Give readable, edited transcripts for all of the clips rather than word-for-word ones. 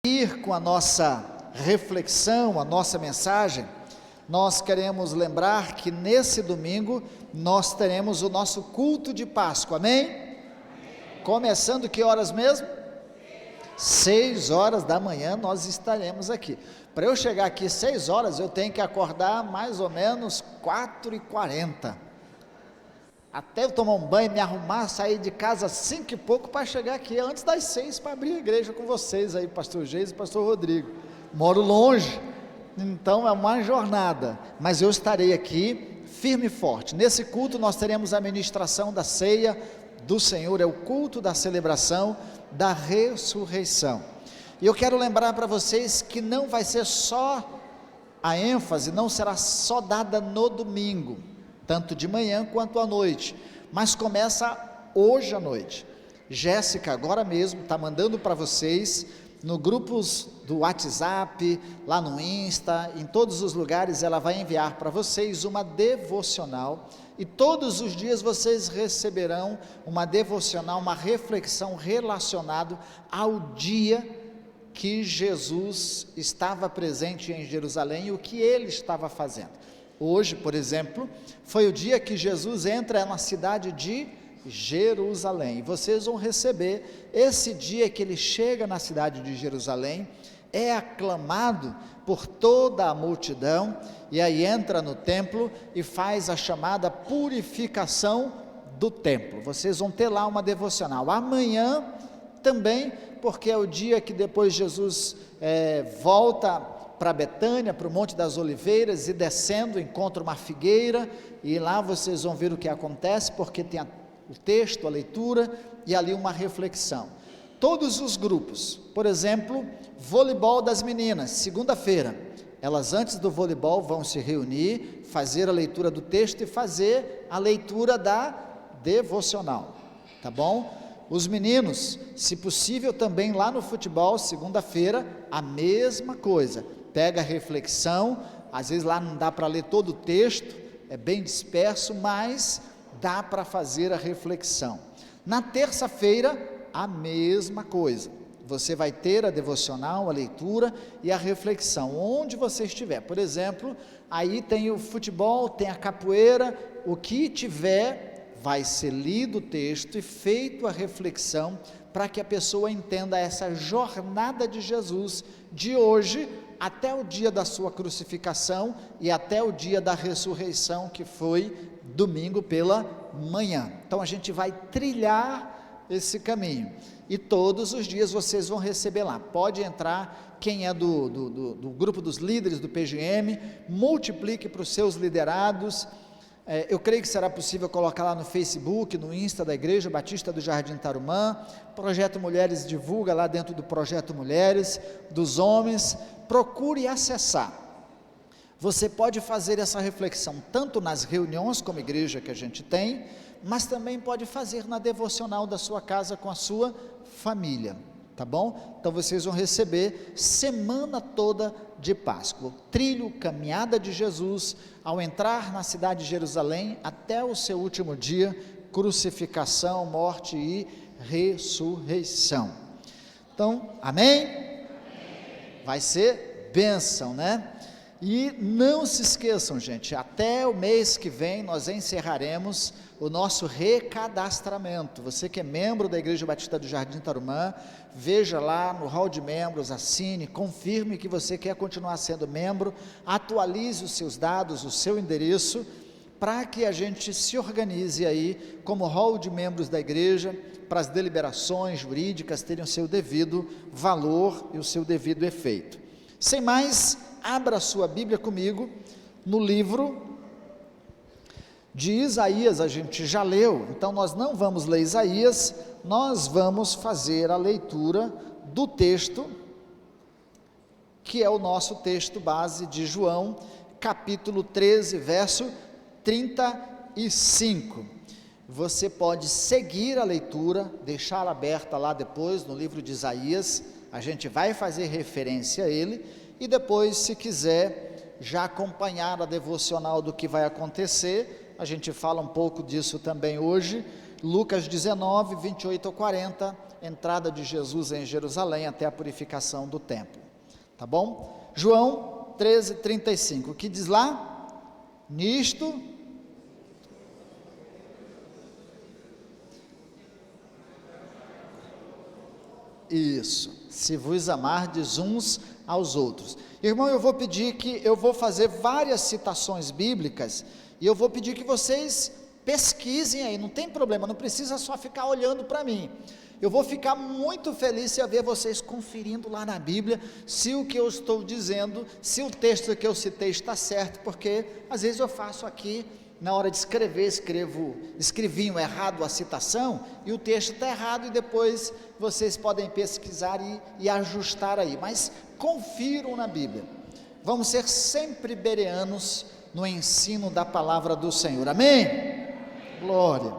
Ir com a nossa reflexão, a nossa mensagem, nós queremos lembrar que nesse domingo nós teremos o nosso culto de Páscoa, amém? Começando que horas mesmo? 6 horas da manhã nós estaremos aqui. Para eu chegar aqui 6 horas, eu tenho que acordar mais ou menos 4h40. Até eu tomar um banho, me arrumar, sair de casa às 5 e pouco para chegar aqui, antes das 6, para abrir a igreja com vocês aí, pastor Geis e pastor Rodrigo. Moro longe, então é uma jornada, mas eu estarei aqui firme e forte. Nesse culto nós teremos a ministração da ceia do Senhor, é o culto da celebração da ressurreição. E eu quero lembrar para vocês que não vai ser só, a ênfase não será só dada no domingo, tanto de manhã quanto à noite, mas começa hoje à noite. Jéssica agora mesmo está mandando para vocês, no grupos do WhatsApp, lá no Insta, em todos os lugares, ela vai enviar para vocês uma devocional, e todos os dias vocês receberão uma devocional, uma reflexão relacionada ao dia que Jesus estava presente em Jerusalém e o que ele estava fazendo. Hoje, por exemplo, foi o dia que Jesus entra na cidade de Jerusalém, e vocês vão receber esse dia que ele chega na cidade de Jerusalém, é aclamado por toda a multidão, e aí entra no templo e faz a chamada purificação do templo. Vocês vão ter lá uma devocional, amanhã também, porque é o dia que depois Jesus volta para Betânia, para o Monte das Oliveiras, e descendo encontra uma figueira, e lá vocês vão ver o que acontece, porque tem o texto, a leitura, e ali uma reflexão. Todos os grupos, por exemplo, voleibol das meninas, segunda-feira, elas antes do voleibol vão se reunir, fazer a leitura do texto e fazer a leitura da devocional, tá bom? Os meninos, se possível também lá no futebol, segunda-feira, a mesma coisa, pega a reflexão, às vezes lá não dá para ler todo o texto, é bem disperso, mas dá para fazer a reflexão. Na terça-feira, a mesma coisa, você vai ter a devocional, a leitura e a reflexão, onde você estiver. Por exemplo, aí tem o futebol, tem a capoeira, o que tiver, vai ser lido o texto e feito a reflexão, para que a pessoa entenda essa jornada de Jesus, de hoje até o dia da sua crucificação e até o dia da ressurreição, que foi domingo pela manhã. Então a gente vai trilhar esse caminho, e todos os dias vocês vão receber lá. Pode entrar, quem é do grupo dos líderes do PGM, multiplique para os seus liderados. Eu creio que será possível colocar lá no Facebook, no Insta da Igreja Batista do Jardim Tarumã. Projeto Mulheres divulga lá dentro do Projeto Mulheres, dos homens. Procure acessar. Você pode fazer essa reflexão tanto nas reuniões como igreja que a gente tem, mas também pode fazer na devocional da sua casa com a sua família, tá bom? Então vocês vão receber semana toda de Páscoa, trilho, caminhada de Jesus, ao entrar na cidade de Jerusalém, até o seu último dia, crucificação, morte e ressurreição. Então, amém? Vai ser bênção, né? E não se esqueçam, gente, até o mês que vem nós encerraremos o nosso recadastramento. Você que é membro da Igreja Batista do Jardim Tarumã, veja lá no hall de membros, assine, confirme que você quer continuar sendo membro, atualize os seus dados, o seu endereço, para que a gente se organize aí como hall de membros da igreja, para as deliberações jurídicas terem o seu devido valor e o seu devido efeito. Sem mais, abra a sua Bíblia comigo no livro de Isaías. A gente já leu, então nós não vamos ler Isaías, nós vamos fazer a leitura do texto, que é o nosso texto base de João, capítulo 13, verso 35. Você pode seguir a leitura, deixá-la aberta lá depois no livro de Isaías, a gente vai fazer referência a ele, e depois, se quiser já acompanhar a devocional do que vai acontecer, a gente fala um pouco disso também hoje, Lucas 19, 28 ao 40, entrada de Jesus em Jerusalém até a purificação do templo, tá bom? João 13, 35, o que diz lá? Nisto, isso, se vos amardes uns aos outros. Irmão, eu vou fazer várias citações bíblicas, e eu vou pedir que vocês pesquisem aí, não tem problema, não precisa só ficar olhando para mim. Eu vou ficar muito feliz se eu ver vocês conferindo lá na Bíblia, se o que eu estou dizendo, se o texto que eu citei está certo, porque às vezes eu faço aqui, na hora de escrever, escrevi errado a citação, e o texto está errado, e depois vocês podem pesquisar e ajustar aí, mas confiram na Bíblia. Vamos ser sempre bereanos no ensino da palavra do Senhor, amém? Glória.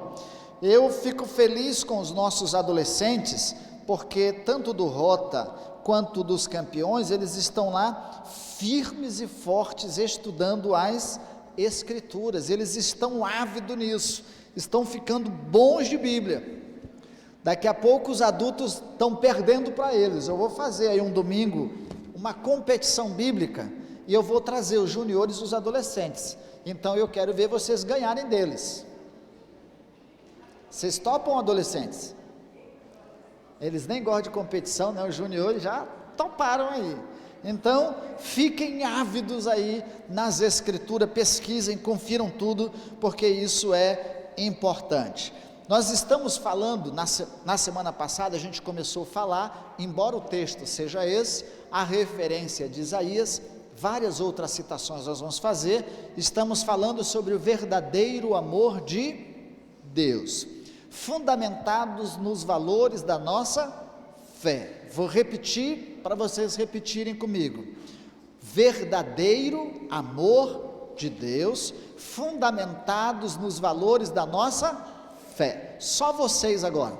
Eu fico feliz com os nossos adolescentes, porque tanto do Rota quanto dos campeões, eles estão lá firmes e fortes estudando as Escrituras, eles estão ávidos nisso, estão ficando bons de Bíblia. Daqui a pouco os adultos estão perdendo para eles. Eu vou fazer aí um domingo uma competição bíblica e eu vou trazer os juniores e os adolescentes, então eu quero ver vocês ganharem deles. Vocês topam, adolescentes? Eles nem gostam de competição, né? Os juniores já toparam aí. Então, fiquem ávidos aí nas Escrituras, pesquisem, confiram tudo, porque isso é importante. Nós estamos falando, na semana passada a gente começou a falar, embora o texto seja esse, a referência de Isaías, várias outras citações nós vamos fazer, estamos falando sobre o verdadeiro amor de Deus, fundamentados nos valores da nossa fé. Vou repetir para vocês repetirem comigo: verdadeiro amor de Deus, fundamentados nos valores da nossa fé. Só vocês agora.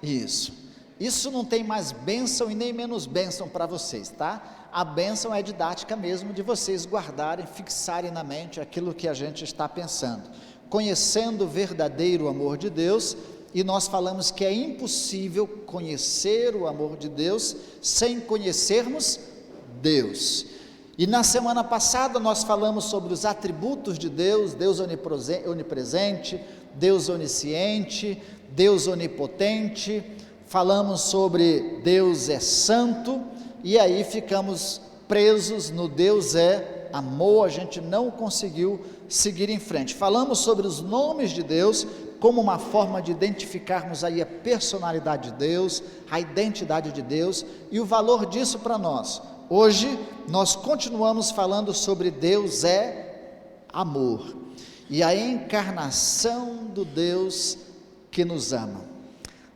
Isso não tem mais bênção e nem menos bênção para vocês, tá? A bênção é didática mesmo, de vocês guardarem, fixarem na mente aquilo que a gente está pensando, conhecendo o verdadeiro amor de Deus. E nós falamos que é impossível conhecer o amor de Deus sem conhecermos Deus. E na semana passada nós falamos sobre os atributos de Deus: Deus onipresente, Deus onisciente, Deus onipotente. Falamos sobre Deus é santo, e aí ficamos presos no Deus é amor, a gente não conseguiu seguir em frente. Falamos sobre os nomes de Deus, como uma forma de identificarmos aí a personalidade de Deus, a identidade de Deus, e o valor disso para nós. Hoje, nós continuamos falando sobre Deus é amor, e a encarnação do Deus que nos ama.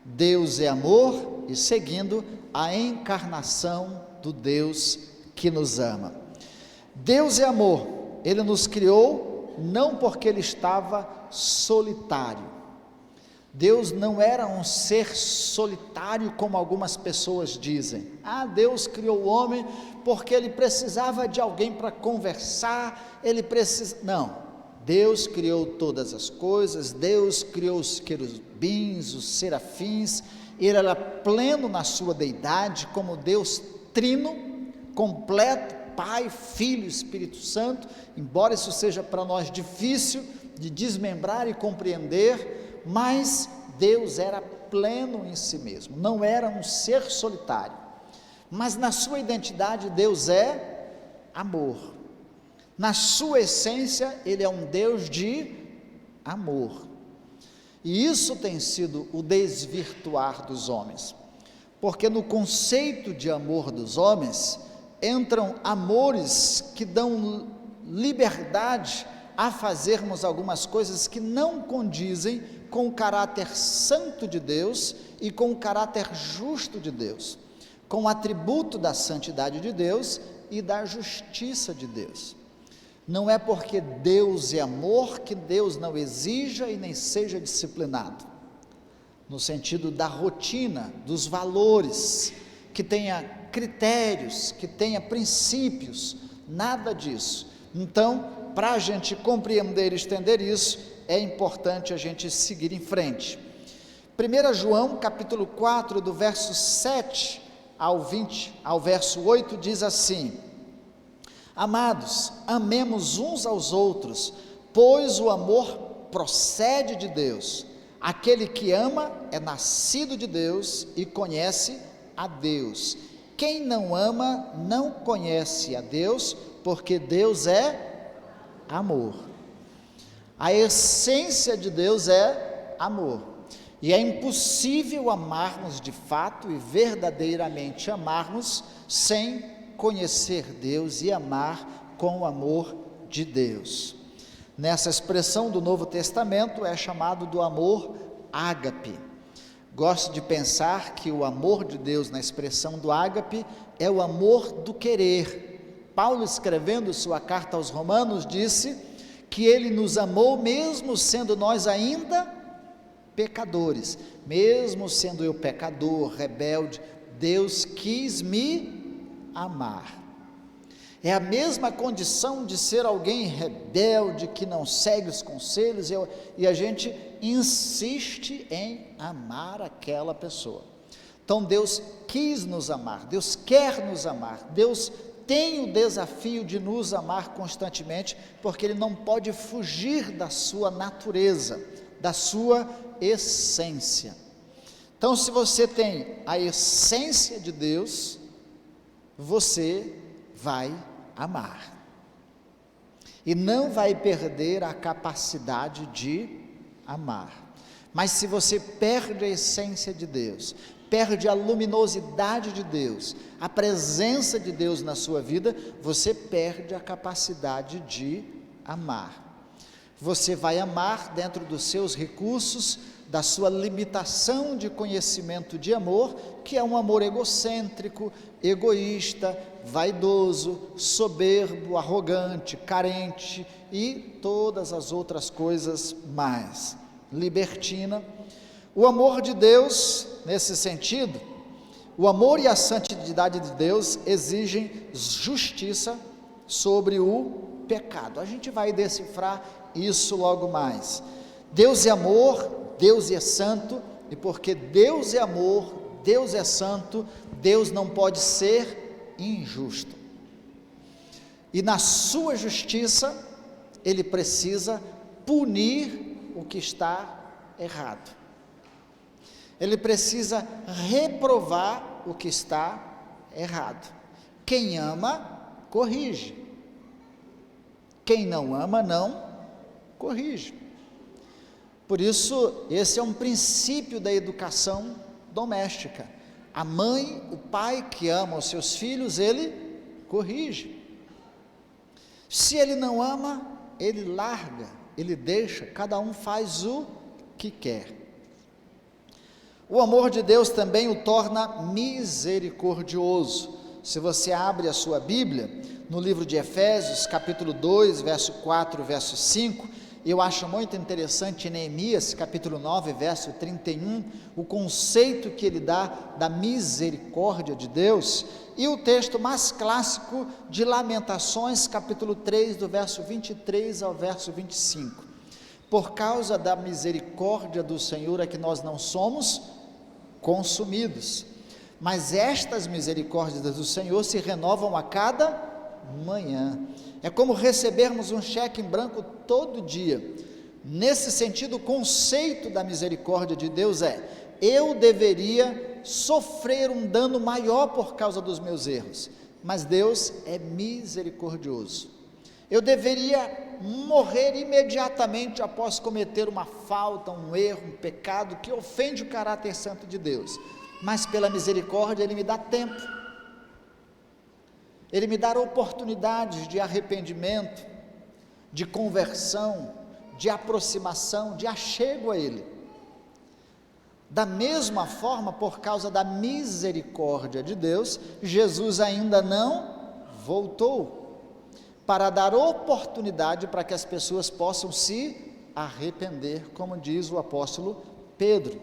Deus é amor, e seguindo, a encarnação do Deus que nos ama. Deus é amor, Ele nos criou não porque Ele estava solitário. Deus não era um ser solitário como algumas pessoas dizem. Deus criou o homem porque Ele precisava de alguém para conversar, Não, Deus criou todas as coisas, Deus criou os querubins, os serafins, Ele era pleno na sua deidade, como Deus trino, completo, Pai, Filho e Espírito Santo, embora isso seja para nós difícil de desmembrar e compreender, mas Deus era pleno em si mesmo, não era um ser solitário, mas na sua identidade Deus é amor, na sua essência Ele é um Deus de amor, e isso tem sido o desvirtuar dos homens, porque no conceito de amor dos homens, entram amores que dão liberdade a fazermos algumas coisas que não condizem com o caráter santo de Deus e com o caráter justo de Deus, com o atributo da santidade de Deus e da justiça de Deus. Não é porque Deus é amor que Deus não exija e nem seja disciplinado, no sentido da rotina, dos valores, que tenha critérios, que tenha princípios. nada disso. Então, para a gente compreender e estender isso, é importante a gente seguir em frente. 1 João, capítulo 4, do verso 7 ao 20, ao verso 8, diz assim: Amados, amemos uns aos outros, pois o amor procede de Deus. Aquele que ama é nascido de Deus e conhece a Deus. Quem não ama não conhece a Deus, porque Deus é amor. A essência de Deus é amor. E é impossível amarmos de fato e verdadeiramente amarmos sem conhecer Deus e amar com o amor de Deus. Nessa expressão do Novo Testamento é chamado do amor ágape. Gosto de pensar que o amor de Deus na expressão do ágape é o amor do querer. Paulo, escrevendo sua carta aos Romanos, disse que ele nos amou mesmo sendo nós ainda pecadores, mesmo sendo eu pecador, rebelde, Deus quis me amar. É a mesma condição de ser alguém rebelde, que não segue os conselhos, e a gente insiste em amar aquela pessoa. Então Deus quis nos amar, Deus quer nos amar, Deus tem o desafio de nos amar constantemente, porque Ele não pode fugir da sua natureza, da sua essência. Então, se você tem a essência de Deus, você vai amar, e não vai perder a capacidade de amar. Mas se você perde a essência de Deus, perde a luminosidade de Deus, a presença de Deus na sua vida, você perde a capacidade de amar. Você vai amar dentro dos seus recursos, da sua limitação de conhecimento de amor, que é um amor egocêntrico, egoísta, vaidoso, soberbo, arrogante, carente e todas as outras coisas mais. Libertina. O amor de Deus, nesse sentido, o amor e a santidade de Deus exigem justiça sobre o pecado. A gente vai decifrar isso logo mais. Deus é amor, Deus é santo, e porque Deus é amor, Deus é santo, Deus não pode ser injusto. E na sua justiça, Ele precisa punir o que está errado. Ele precisa reprovar o que está errado. Quem ama, corrige. Quem não ama, não corrige. Por isso, esse é um princípio da educação doméstica. A mãe, o pai que ama os seus filhos, ele corrige. Se ele não ama, ele larga, ele deixa, cada um faz o que quer. O amor de Deus também o torna misericordioso. Se você abre a sua Bíblia, no livro de Efésios, capítulo 2, verso 4, verso 5, eu acho muito interessante em Neemias, capítulo 9, verso 31, o conceito que ele dá da misericórdia de Deus, e o texto mais clássico de Lamentações, capítulo 3, do verso 23 ao verso 25. Por causa da misericórdia do Senhor é que nós não somos consumidos, mas estas misericórdias do Senhor se renovam a cada manhã. É como recebermos um cheque em branco todo dia. Nesse sentido, o conceito da misericórdia de Deus é: eu deveria sofrer um dano maior por causa dos meus erros, mas Deus é misericordioso. Eu deveria morrer imediatamente após cometer uma falta, um erro, um pecado que ofende o caráter santo de Deus, mas pela misericórdia Ele me dá tempo, Ele me dá oportunidades de arrependimento, de conversão, de aproximação, de achego a Ele. Da mesma forma, por causa da misericórdia de Deus, Jesus ainda não voltou, para dar oportunidade para que as pessoas possam se arrepender, como diz o apóstolo Pedro.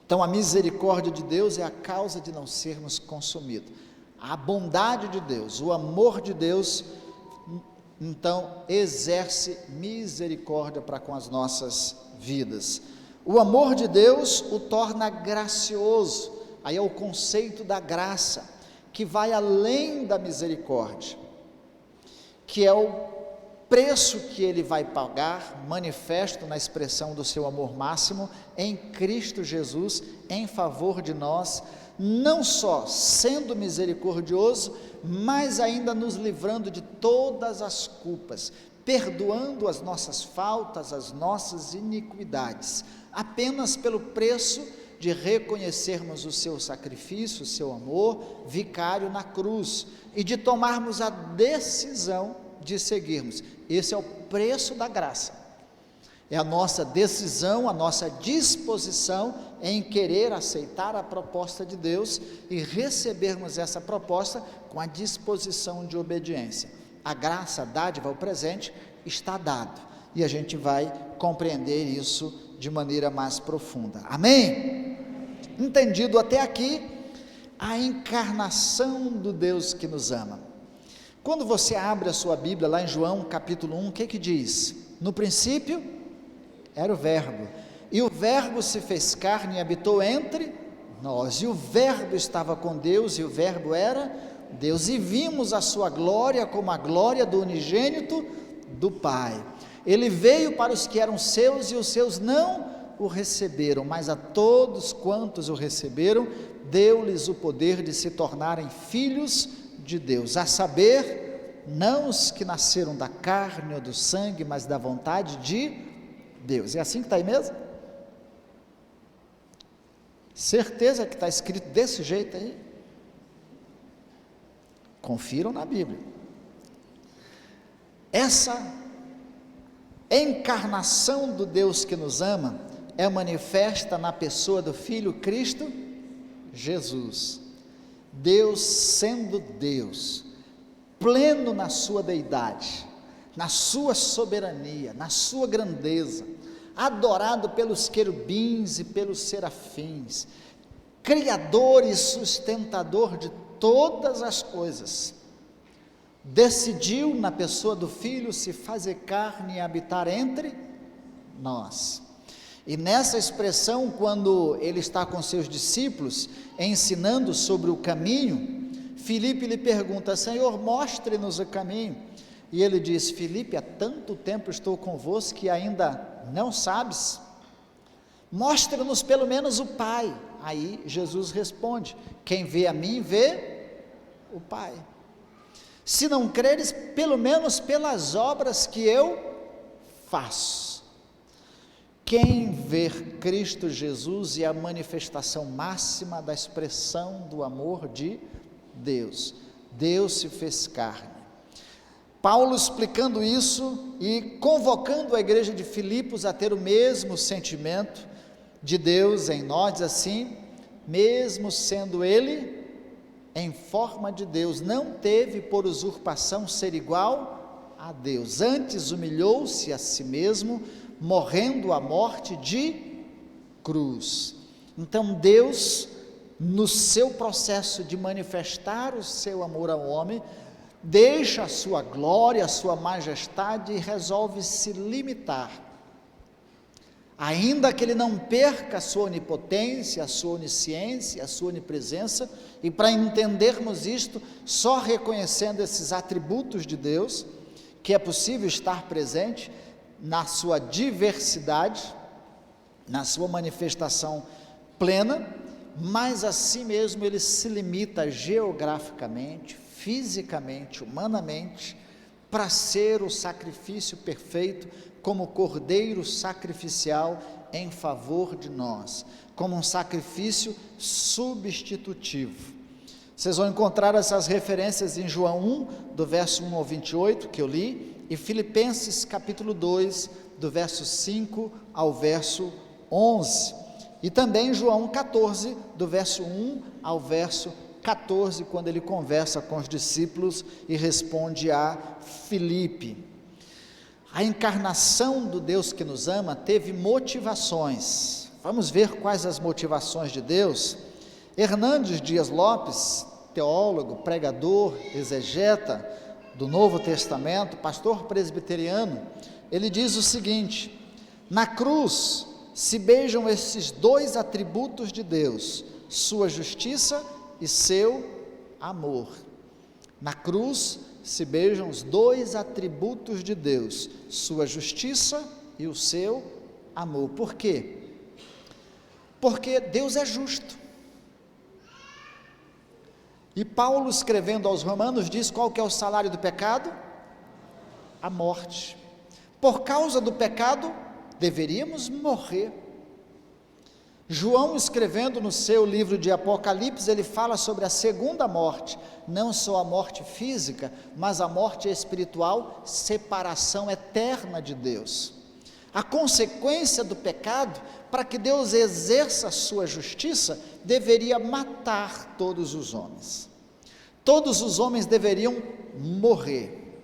Então a misericórdia de Deus é a causa de não sermos consumidos. a bondade de Deus, o amor de Deus, então exerce misericórdia para com as nossas vidas. O amor de Deus o torna gracioso, aí é o conceito da graça, que vai além da misericórdia, que é o preço que ele vai pagar, manifesto na expressão do seu amor máximo, em Cristo Jesus, em favor de nós, não só sendo misericordioso, mas ainda nos livrando de todas as culpas, perdoando as nossas faltas, as nossas iniquidades, apenas pelo preço de reconhecermos o seu sacrifício, o seu amor vicário na cruz, e de tomarmos a decisão de seguirmos. Esse é o preço da graça, é a nossa decisão, a nossa disposição em querer aceitar a proposta de Deus e recebermos essa proposta com a disposição de obediência. A graça, a dádiva, o presente está dado, e a gente vai compreender isso de maneira mais profunda. Amém? Entendido até aqui a encarnação do Deus que nos ama. Quando você abre a sua Bíblia lá em João capítulo 1, o que diz? No princípio era o Verbo, e o Verbo se fez carne e habitou entre nós, e o Verbo estava com Deus, e o Verbo era Deus, e vimos a sua glória como a glória do unigênito do Pai. Ele veio para os que eram seus, e os seus não o receberam, mas a todos quantos o receberam, deu-lhes o poder de se tornarem filhos de Deus, a saber, não os que nasceram da carne ou do sangue, mas da vontade de Deus. É assim que está aí mesmo? Certeza que está escrito desse jeito aí? Confiram na Bíblia. Essa encarnação do Deus que nos ama é manifesta na pessoa do Filho Cristo Jesus. Deus sendo Deus, pleno na sua deidade, na sua soberania, na sua grandeza, adorado pelos querubins e pelos serafins, criador e sustentador de todas as coisas, decidiu na pessoa do Filho se fazer carne e habitar entre nós. E nessa expressão, quando ele está com seus discípulos, ensinando sobre o caminho, Filipe lhe pergunta: Senhor, mostre-nos o caminho. E ele diz: Filipe, há tanto tempo estou convosco que ainda não sabes? Mostra-nos pelo menos o Pai. Aí Jesus responde: quem vê a mim, vê o Pai. Se não creres, pelo menos pelas obras que eu faço. Quem ver Cristo Jesus é a manifestação máxima da expressão do amor de Deus. Deus se fez carne. Paulo explicando isso e convocando a igreja de Filipos a ter o mesmo sentimento de Deus em nós, diz assim: mesmo sendo ele em forma de Deus, não teve por usurpação ser igual a Deus, antes humilhou-se a si mesmo, morrendo a morte de cruz. Então Deus, no seu processo de manifestar o seu amor ao homem, deixa a sua glória, a sua majestade e resolve se limitar, ainda que ele não perca a sua onipotência, a sua onisciência, a sua onipresença. E para entendermos isto, só reconhecendo esses atributos de Deus, que é possível estar presente na sua diversidade, na sua manifestação plena, mas assim mesmo ele se limita geograficamente, fisicamente, humanamente, para ser o sacrifício perfeito, como cordeiro sacrificial em favor de nós, como um sacrifício substitutivo. Vocês vão encontrar essas referências em João 1, do verso 1 ao 28, que eu li, e Filipenses capítulo 2, do verso 5 ao verso 11, e também João 14, do verso 1 ao verso 14, quando ele conversa com os discípulos e responde a Filipe. A encarnação do Deus que nos ama teve motivações. Vamos ver quais as motivações de Deus. Hernandes Dias Lopes, teólogo, pregador, exegeta do Novo Testamento, pastor presbiteriano, ele diz o seguinte: na cruz se beijam esses dois atributos de Deus, sua justiça e seu amor. Na cruz se beijam os dois atributos de Deus, sua justiça e o seu amor. Por quê? Porque Deus é justo. E Paulo, escrevendo aos Romanos, diz qual que é o salário do pecado? A morte. Por causa do pecado, deveríamos morrer. João, escrevendo no seu livro de Apocalipse, ele fala sobre a segunda morte, não só a morte física, mas a morte espiritual, separação eterna de Deus. A consequência do pecado, para que Deus exerça a sua justiça, deveria matar todos os homens. Todos os homens deveriam morrer,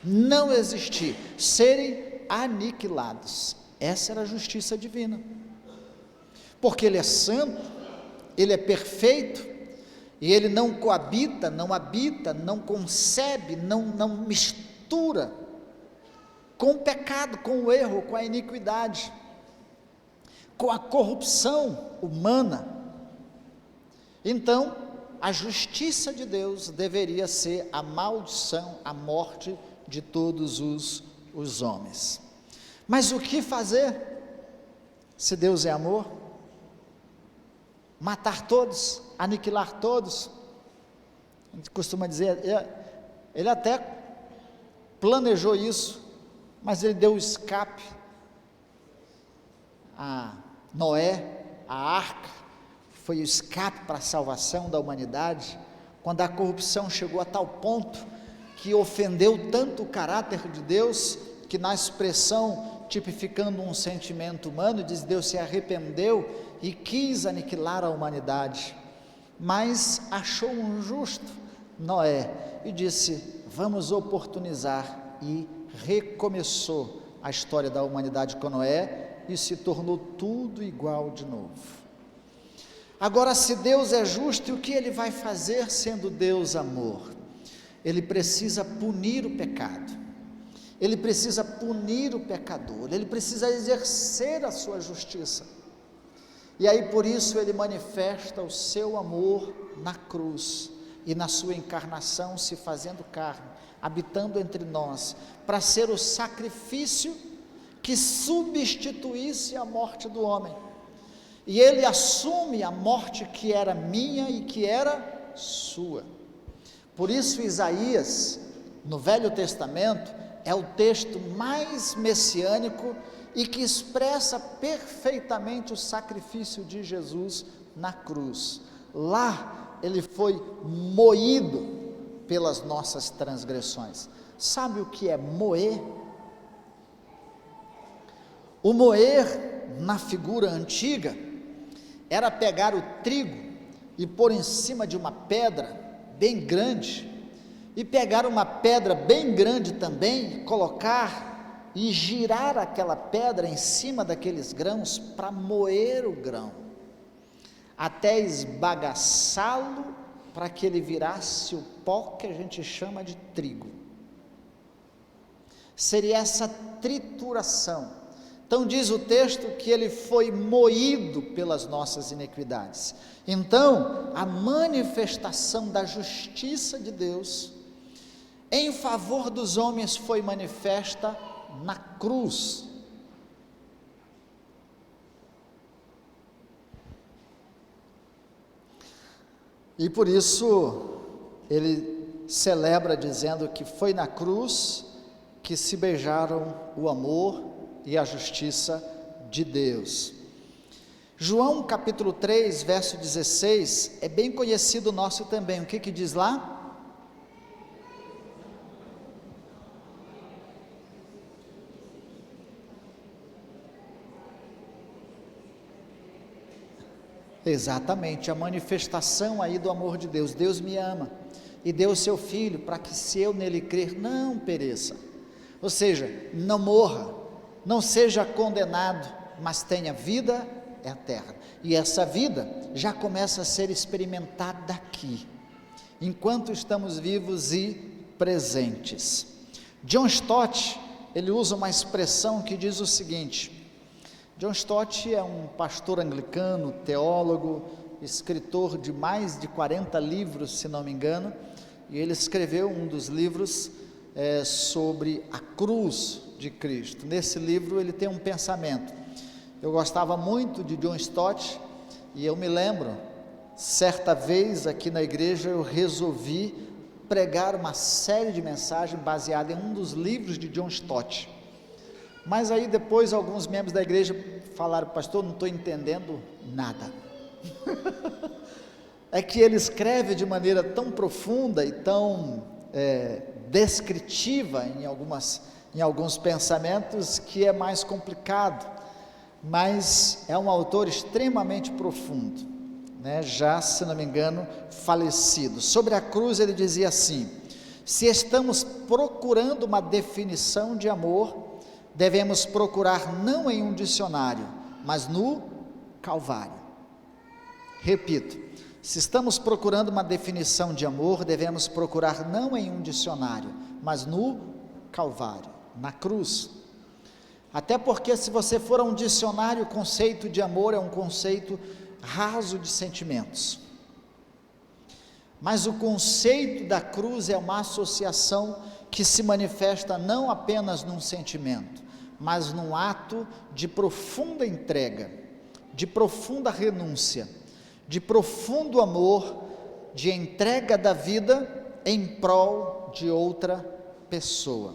não existir, serem aniquilados. Essa era a justiça divina. Porque Ele é santo, Ele é perfeito, e Ele não coabita, não habita, não concebe, não mistura com o pecado, com o erro, com a iniquidade, com a corrupção humana. Então, a justiça de Deus deveria ser a maldição, a morte de todos os homens. Mas o que fazer, se Deus é amor? Matar todos, aniquilar todos? A gente costuma dizer, ele até planejou isso, mas ele deu o escape a Noé, a arca, foi o escape para a salvação da humanidade, quando a corrupção chegou a tal ponto, que ofendeu tanto o caráter de Deus, que na expressão, tipificando um sentimento humano, diz, Deus se arrependeu e quis aniquilar a humanidade, mas achou um justo, Noé, e disse, vamos oportunizar, e recomeçou a história da humanidade com Noé, e se tornou tudo igual de novo. Agora, se Deus é justo, o que Ele vai fazer sendo Deus amor? Ele precisa punir o pecado, Ele precisa punir o pecador, Ele precisa exercer a sua justiça, e aí por isso Ele manifesta o seu amor na cruz, e na sua encarnação se fazendo carne, habitando entre nós, para ser o sacrifício que substituísse a morte do homem, e Ele assume a morte que era minha e que era sua. Por isso Isaías, no Velho Testamento, é o texto mais messiânico e que expressa perfeitamente o sacrifício de Jesus na cruz. Lá Ele foi moído pelas nossas transgressões. Sabe o que é moer? O moer, na figura antiga, era pegar o trigo e pôr em cima de uma pedra bem grande, e pegar uma pedra bem grande também, colocar e girar aquela pedra em cima daqueles grãos, para moer o grão, até esbagaçá-lo, para que ele virasse o pó que a gente chama de trigo. Seria essa trituração. Então diz o texto que Ele foi moído pelas nossas iniquidades. Então, a manifestação da justiça de Deus em favor dos homens foi manifesta na cruz. E por isso ele celebra dizendo que foi na cruz que se beijaram o amor e a justiça de Deus. João capítulo 3, verso 16, é bem conhecido nosso também. O que diz lá? Exatamente, a manifestação aí do amor de Deus. Deus me ama e deu o seu Filho para que, se eu nele crer, não pereça, ou seja, não morra, não seja condenado, mas tenha vida eterna. E essa vida já começa a ser experimentada aqui. enquanto estamos vivos e presentes. John Stott, ele usa uma expressão que diz o seguinte: John Stott é um pastor anglicano, teólogo, escritor de mais de 40 livros, se não me engano, e ele escreveu um dos livros sobre a cruz de Cristo. Nesse livro ele tem um pensamento. Eu gostava muito de John Stott, e eu me lembro, certa vez aqui na igreja eu resolvi pregar uma série de mensagens baseada em um dos livros de John Stott. Mas aí depois alguns membros da igreja falaram: pastor, não estou entendendo nada. É que ele escreve de maneira tão profunda e tão descritiva em alguns pensamentos, que é mais complicado, mas é um autor extremamente profundo, né? Já, se não me engano, falecido. Sobre a cruz ele dizia assim: se estamos procurando uma definição de amor, devemos procurar não em um dicionário, mas no Calvário. Repito, se estamos procurando uma definição de amor, devemos procurar não em um dicionário, mas no Calvário, na cruz. Até porque, se você for a um dicionário, o conceito de amor é um conceito raso de sentimentos. Mas o conceito da cruz é uma associação que se manifesta não apenas num sentimento, mas num ato de profunda entrega, de profunda renúncia, de profundo amor, de entrega da vida em prol de outra pessoa.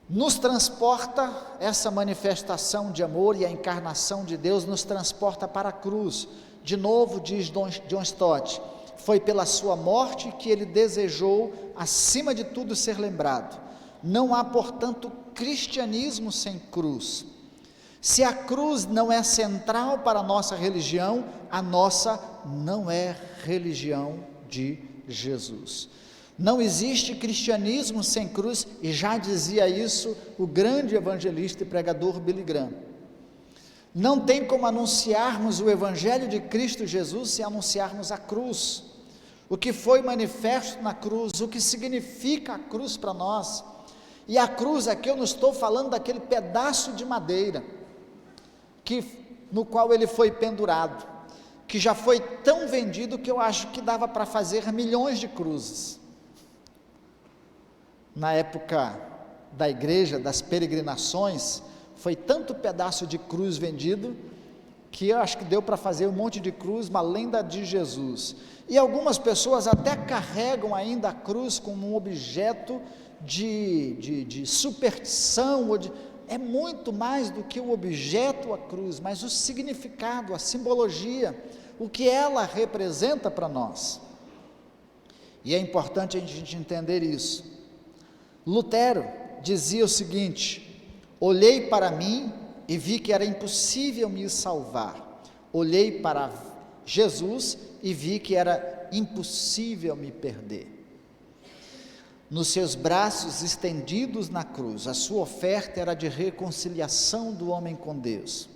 Nos transporta, essa manifestação de amor e a encarnação de Deus nos transporta para a cruz. De novo, diz John Stott, foi pela sua morte que ele desejou, acima de tudo, ser lembrado. Não há, portanto, cristianismo sem cruz. Se a cruz não é central para a nossa religião, a nossa não é religião de Jesus. Não existe cristianismo sem cruz, e já dizia isso o grande evangelista e pregador Billy Graham. Não tem como anunciarmos o evangelho de Cristo Jesus se anunciarmos a cruz, o que foi manifesto na cruz, o que significa a cruz para nós. E a cruz, aqui eu não estou falando daquele pedaço de madeira no qual ele foi pendurado, que já foi tão vendido que eu acho que dava para fazer milhões de cruzes. Na época da igreja, das peregrinações, foi tanto pedaço de cruz vendido, que eu acho que deu para fazer um monte de cruz, uma lenda de Jesus. E algumas pessoas até carregam ainda a cruz como um objeto de superstição, é muito mais do que o objeto, a cruz, mas o significado, a simbologia, o que ela representa para nós. E é importante a gente entender isso. Lutero dizia o seguinte: olhei para mim e vi que era impossível me salvar. Olhei para Jesus e vi que era impossível me perder. Nos seus braços estendidos na cruz, a sua oferta era de reconciliação do homem com Deus.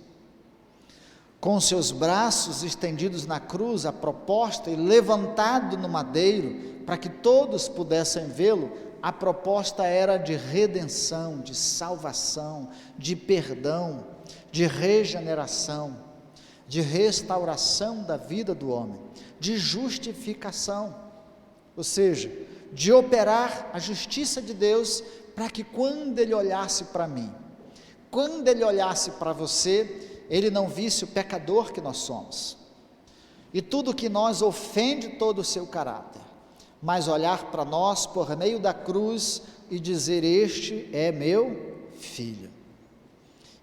Com seus braços estendidos na cruz, a proposta, e levantado no madeiro, para que todos pudessem vê-lo, a proposta era de redenção, de salvação, de perdão, de regeneração, de restauração da vida do homem, de justificação, ou seja, de operar a justiça de Deus, para que quando Ele olhasse para mim, quando Ele olhasse para você, Ele não visse o pecador que nós somos, e tudo que nós ofende todo o seu caráter, mas olhar para nós por meio da cruz e dizer: este é meu filho.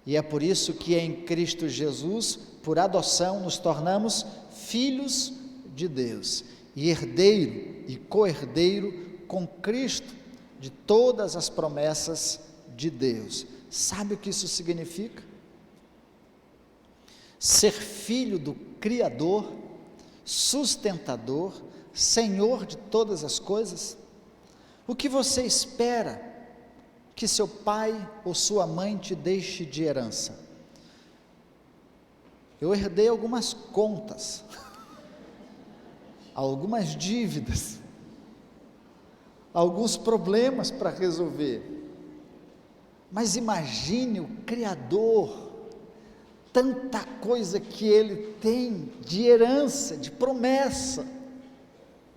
E é por isso que em Cristo Jesus, por adoção, nos tornamos filhos de Deus, e herdeiro e co-herdeiro com Cristo de todas as promessas de Deus. Sabe o que isso significa? Ser filho do Criador, sustentador, Senhor de todas as coisas. O que você espera que seu pai ou sua mãe te deixe de herança? Eu herdei algumas contas, algumas dívidas, alguns problemas para resolver. Mas imagine o Criador, tanta coisa que Ele tem de herança, de promessa,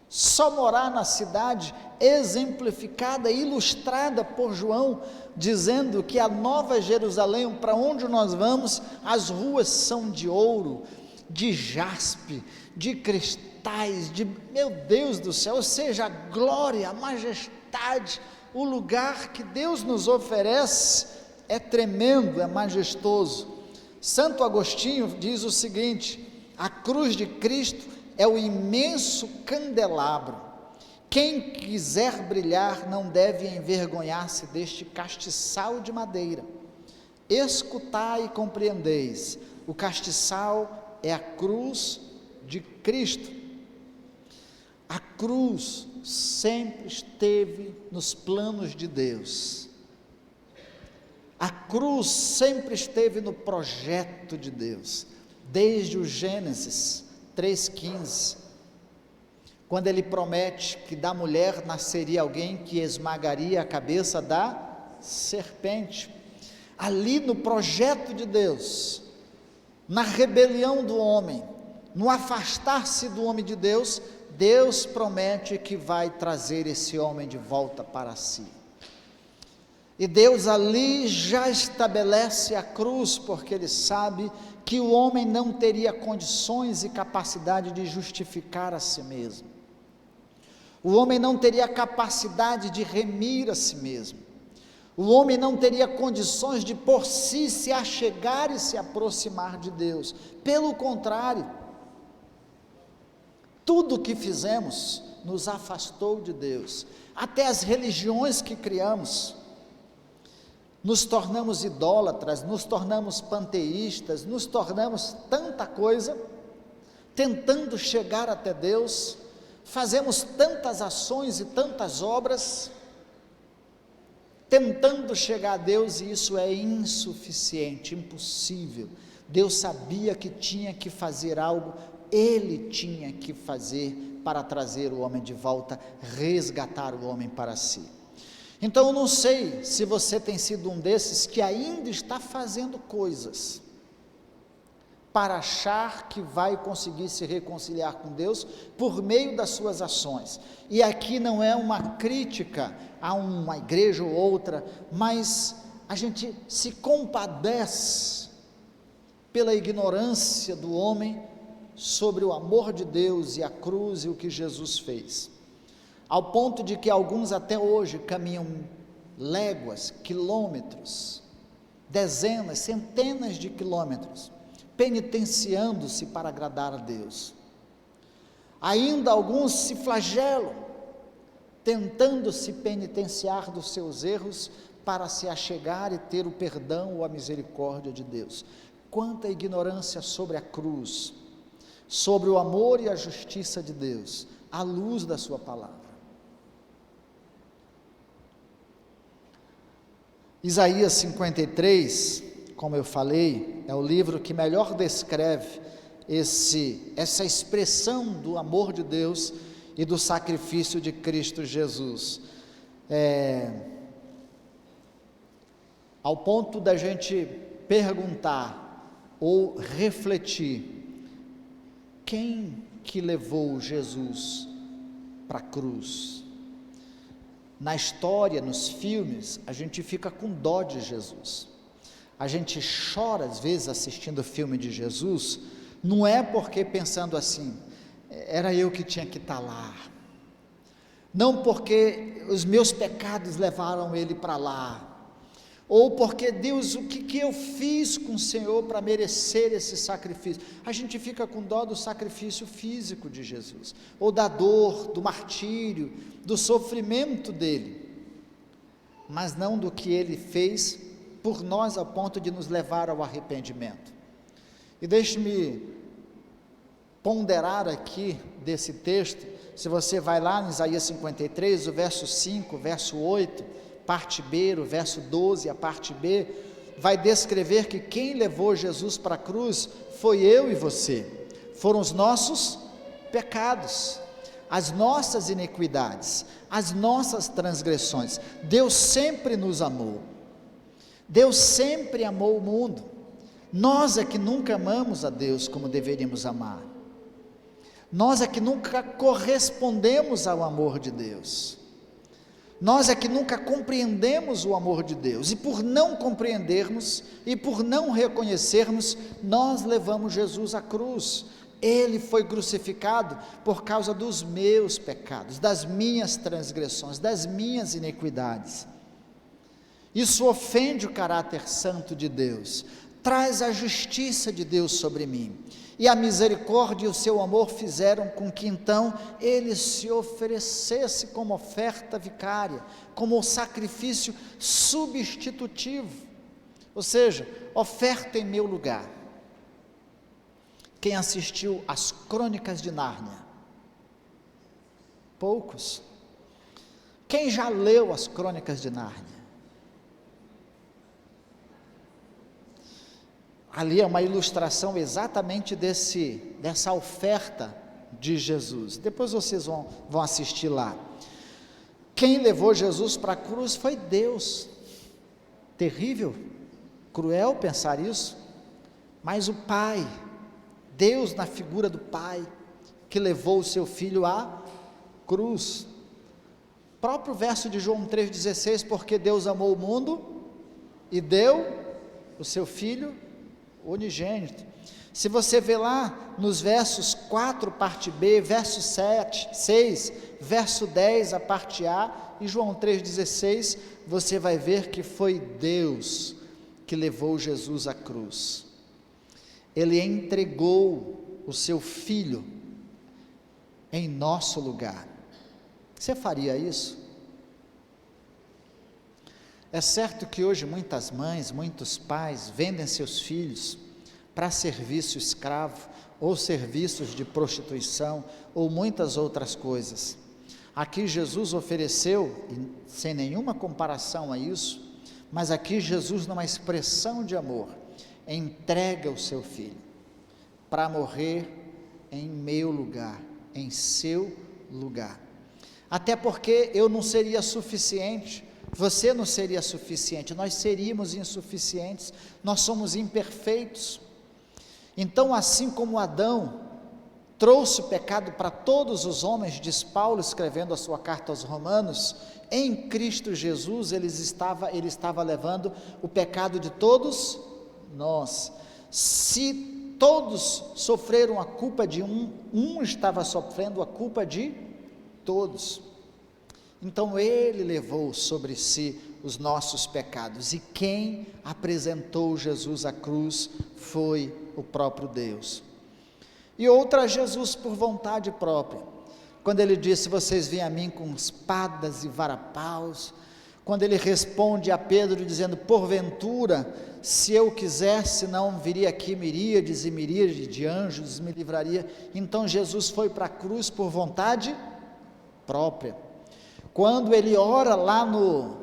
só morar na cidade exemplificada, ilustrada por João, dizendo que a Nova Jerusalém, para onde nós vamos, as ruas são de ouro, de jaspe, de cristais, meu Deus do céu, ou seja, a glória, a majestade, o lugar que Deus nos oferece é tremendo, é majestoso. Santo Agostinho diz o seguinte: a cruz de Cristo é o imenso candelabro. Quem quiser brilhar não deve envergonhar-se deste castiçal de madeira. Escutai e compreendeis, o castiçal é a cruz de Cristo. A cruz sempre esteve nos planos de Deus. A cruz sempre esteve no projeto de Deus, desde o Gênesis 3,15, quando ele promete que da mulher nasceria alguém que esmagaria a cabeça da serpente. Ali no projeto de Deus, na rebelião do homem, no afastar-se do homem de Deus, Deus promete que vai trazer esse homem de volta para si. E Deus ali já estabelece a cruz, porque Ele sabe que o homem não teria condições e capacidade de justificar a si mesmo. O homem não teria capacidade de remir a si mesmo. O homem não teria condições de por si se achegar e se aproximar de Deus. Pelo contrário, tudo o que fizemos nos afastou de Deus. Até as religiões que criamos, nos tornamos idólatras, nos tornamos panteístas, nos tornamos tanta coisa, tentando chegar até Deus, fazemos tantas ações e tantas obras, tentando chegar a Deus, e isso é insuficiente, impossível. Deus sabia que tinha que fazer algo, Ele tinha que fazer para trazer o homem de volta, resgatar o homem para si. Então eu não sei se você tem sido um desses que ainda está fazendo coisas para achar que vai conseguir se reconciliar com Deus por meio das suas ações. E aqui não é uma crítica a uma igreja ou outra, mas a gente se compadece pela ignorância do homem sobre o amor de Deus e a cruz e o que Jesus fez. Ao ponto de que alguns até hoje caminham léguas, quilômetros, dezenas, centenas de quilômetros, penitenciando-se para agradar a Deus. Ainda alguns se flagelam, tentando se penitenciar dos seus erros para se achegar e ter o perdão ou a misericórdia de Deus. Quanta ignorância sobre a cruz, sobre o amor e a justiça de Deus, à luz da sua palavra. Isaías 53, como eu falei, é o livro que melhor descreve essa expressão do amor de Deus e do sacrifício de Cristo Jesus. Ao ponto da gente perguntar ou refletir, quem que levou Jesus para a cruz? Na história, nos filmes, a gente fica com dó de Jesus, a gente chora às vezes assistindo o filme de Jesus, não é porque pensando assim, era eu que tinha que estar lá, não porque os meus pecados levaram ele para lá, ou porque Deus, o que eu fiz com o Senhor para merecer esse sacrifício? A gente fica com dó do sacrifício físico de Jesus, ou da dor, do martírio, do sofrimento dele, mas não do que ele fez por nós a ponto de nos levar ao arrependimento. E deixe-me ponderar aqui desse texto, se você vai lá em Isaías 53, o verso 5, verso 8, parte B, o verso 12, a parte B, vai descrever que quem levou Jesus para a cruz foi eu e você, foram os nossos pecados, as nossas iniquidades, as nossas transgressões. Deus sempre nos amou. Deus sempre amou o mundo. Nós é que nunca amamos a Deus como deveríamos amar. Nós é que nunca correspondemos ao amor de Deus. Nós é que nunca compreendemos o amor de Deus, e por não compreendermos e por não reconhecermos, nós levamos Jesus à cruz. Ele foi crucificado por causa dos meus pecados, das minhas transgressões, das minhas iniquidades. Isso ofende o caráter santo de Deus, traz a justiça de Deus sobre mim, e a misericórdia e o seu amor fizeram com que então ele se oferecesse como oferta vicária, como sacrifício substitutivo, ou seja, oferta em meu lugar. Quem assistiu às Crônicas de Nárnia? Poucos. Quem já leu as Crônicas de Nárnia? Ali é uma ilustração exatamente dessa oferta de Jesus. Depois vocês vão assistir lá. Quem levou Jesus para a cruz foi Deus. Terrível, cruel pensar isso, mas o Pai, Deus na figura do Pai, que levou o seu Filho à cruz. Próprio verso de João 3,16, porque Deus amou o mundo e deu o seu Filho unigênito. Se você vê lá nos versos 4, parte B, verso 7, 6, verso 10, a parte A, e João 3,16, você vai ver que foi Deus que levou Jesus à cruz. Ele entregou o seu Filho em nosso lugar. Você faria isso? É certo que hoje muitas mães, muitos pais vendem seus filhos para serviço escravo, ou serviços de prostituição, ou muitas outras coisas. Aqui Jesus ofereceu, sem nenhuma comparação a isso, mas aqui Jesus, numa expressão de amor, entrega o seu Filho para morrer em meu lugar, em seu lugar. Até porque eu não seria suficiente, você não seria suficiente, nós seríamos insuficientes, nós somos imperfeitos. Então, assim como Adão trouxe o pecado para todos os homens, diz Paulo escrevendo a sua carta aos Romanos, em Cristo Jesus ele estava levando o pecado de todos nós. Se todos sofreram a culpa de um estava sofrendo a culpa de todos. Então ele levou sobre si os nossos pecados, e quem apresentou Jesus à cruz foi o próprio Deus. E outra, Jesus por vontade própria, quando ele disse: vocês vêm a mim com espadas e varapaus, quando ele responde a Pedro dizendo: porventura, se eu quisesse, não viria aqui miríades e miríades de anjos, me livraria. Então Jesus foi para a cruz por vontade própria. Quando ele ora lá no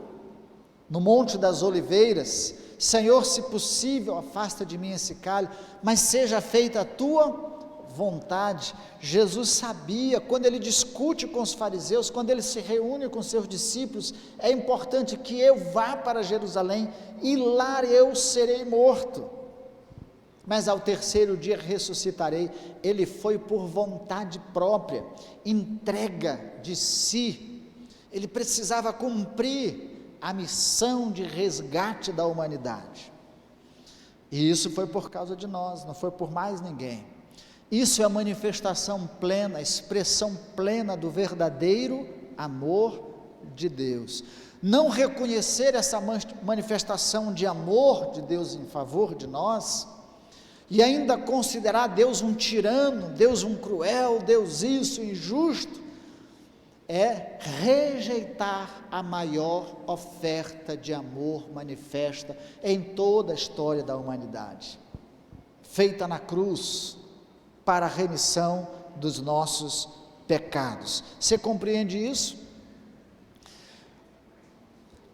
Monte das Oliveiras: Senhor, se possível, afasta de mim esse cálice, mas seja feita a tua vontade. Jesus sabia, quando ele discute com os fariseus, quando ele se reúne com seus discípulos, é importante que eu vá para Jerusalém, e lá eu serei morto, mas ao terceiro dia ressuscitarei. Ele foi por vontade própria, entrega de si. Ele precisava cumprir a missão de resgate da humanidade, e isso foi por causa de nós, não foi por mais ninguém. Isso é a manifestação plena, a expressão plena do verdadeiro amor de Deus. Não reconhecer essa manifestação de amor de Deus em favor de nós, e ainda considerar Deus um tirano, Deus um cruel, Deus isso, injusto, é rejeitar a maior oferta de amor manifesta em toda a história da humanidade, feita na cruz, para a remissão dos nossos pecados. Você compreende isso?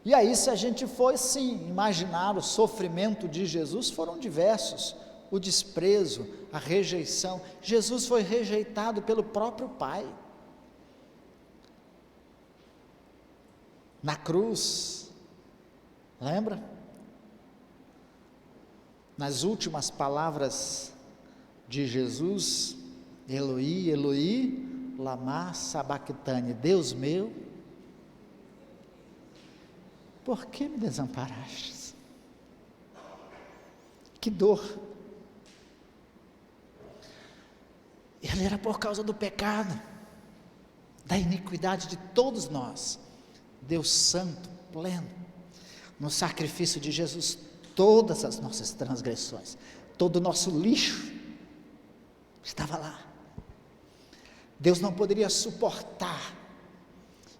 E aí, se a gente for sim imaginar o sofrimento de Jesus, foram diversos: o desprezo, a rejeição. Jesus foi rejeitado pelo próprio Pai. na cruz, lembra? Nas últimas palavras de Jesus, Eloi, Eloi, lama sabachthani, Deus meu, por que me desamparastes? Que dor! Ele era por causa do pecado, da iniquidade de todos nós. Deus santo, pleno, no sacrifício de Jesus, todas as nossas transgressões, todo o nosso lixo estava lá. Deus não poderia suportar,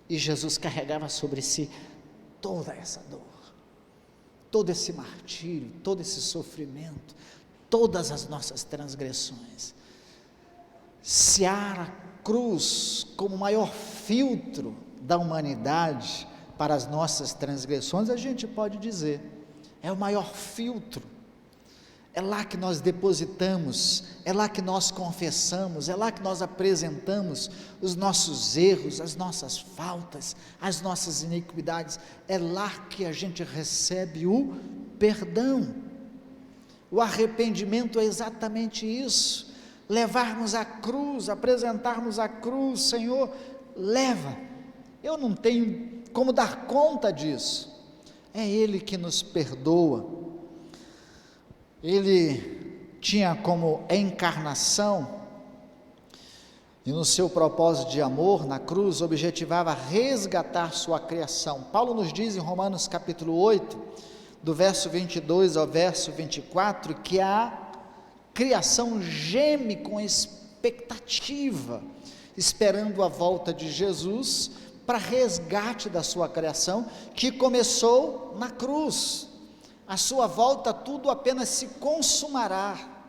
e Jesus carregava sobre si toda essa dor, todo esse martírio, todo esse sofrimento, todas as nossas transgressões. Se há a cruz como o maior filtro da humanidade para as nossas transgressões, a gente pode dizer, é o maior filtro, é lá que nós depositamos, é lá que nós confessamos, é lá que nós apresentamos os nossos erros, as nossas faltas, as nossas iniquidades, é lá que a gente recebe o perdão. O arrependimento é exatamente isso, levarmos a cruz, apresentarmos a cruz, Senhor, leva, eu não tenho como dar conta disso, é Ele que nos perdoa. Ele tinha como encarnação, e no seu propósito de amor na cruz, objetivava resgatar sua criação. Paulo nos diz em Romanos capítulo 8, do verso 22 ao verso 24, que a criação geme com expectativa, esperando a volta de Jesus, para resgate da sua criação, que começou na cruz. A sua volta tudo apenas se consumará,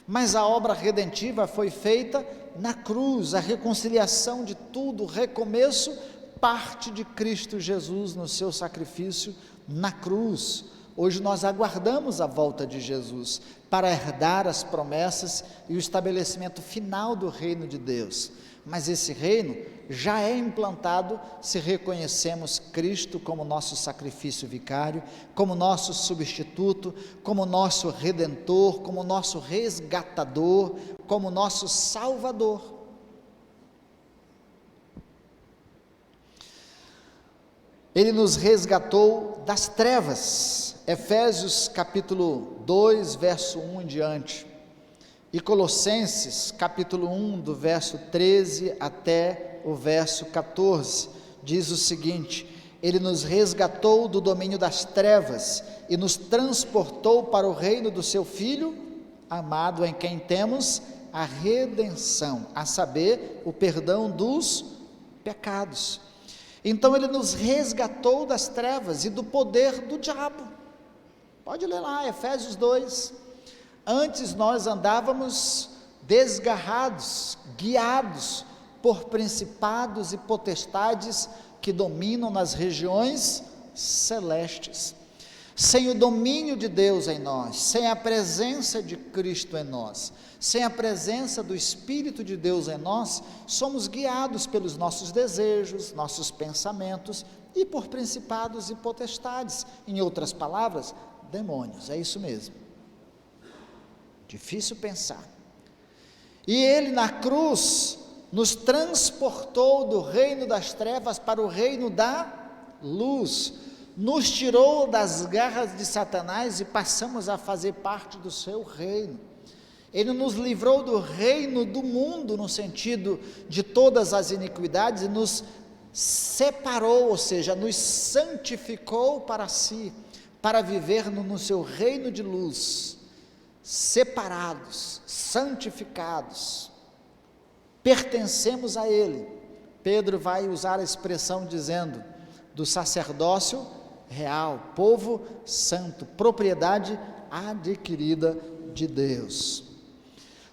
mas a obra redentiva foi feita na cruz, a reconciliação de tudo, o recomeço, parte de Cristo Jesus no seu sacrifício na cruz. Hoje nós aguardamos a volta de Jesus, para herdar as promessas e o estabelecimento final do reino de Deus, mas esse reino já é implantado se reconhecemos Cristo como nosso sacrifício vicário, como nosso substituto, como nosso redentor, como nosso resgatador, como nosso salvador. Ele nos resgatou das trevas, Efésios capítulo 2, verso 1 em diante, e Colossenses capítulo 1, do verso 13 até o verso 14, diz o seguinte: Ele nos resgatou do domínio das trevas e nos transportou para o reino do seu Filho amado, em quem temos a redenção, a saber, o perdão dos pecados. Então ele nos resgatou das trevas e do poder do diabo. Pode ler lá, Efésios 2. Antes nós andávamos desgarrados, guiados por principados e potestades que dominam nas regiões celestes. Sem o domínio de Deus em nós, sem a presença de Cristo em nós, sem a presença do Espírito de Deus em nós, somos guiados pelos nossos desejos, nossos pensamentos e por principados e potestades, em outras palavras, demônios, é isso mesmo. Difícil pensar. E Ele na cruz nos transportou do reino das trevas para o reino da luz, nos tirou das garras de Satanás e passamos a fazer parte do seu reino. Ele nos livrou do reino do mundo, no sentido de todas as iniquidades, e nos separou, ou seja, nos santificou para si, para viver no seu reino de luz, separados, santificados, pertencemos a Ele. Pedro vai usar a expressão dizendo, do sacerdócio real, povo santo, propriedade adquirida de Deus.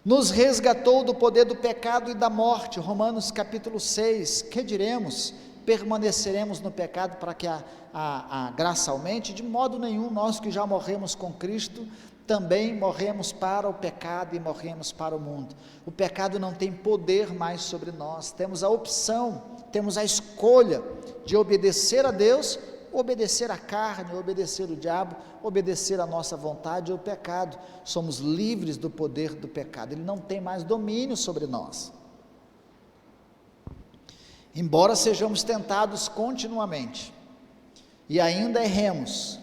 Nos resgatou do poder do pecado e da morte, Romanos capítulo 6, que diremos? Permaneceremos no pecado para que a graça aumente? De modo nenhum, nós que já morremos com Cristo, também morremos para o pecado e morremos para o mundo. O pecado não tem poder mais sobre nós, temos a opção, temos a escolha de obedecer a Deus, obedecer à carne, obedecer o diabo, obedecer à nossa vontade ou pecado. Somos livres do poder do pecado, ele não tem mais domínio sobre nós. Embora sejamos tentados continuamente e ainda erremos,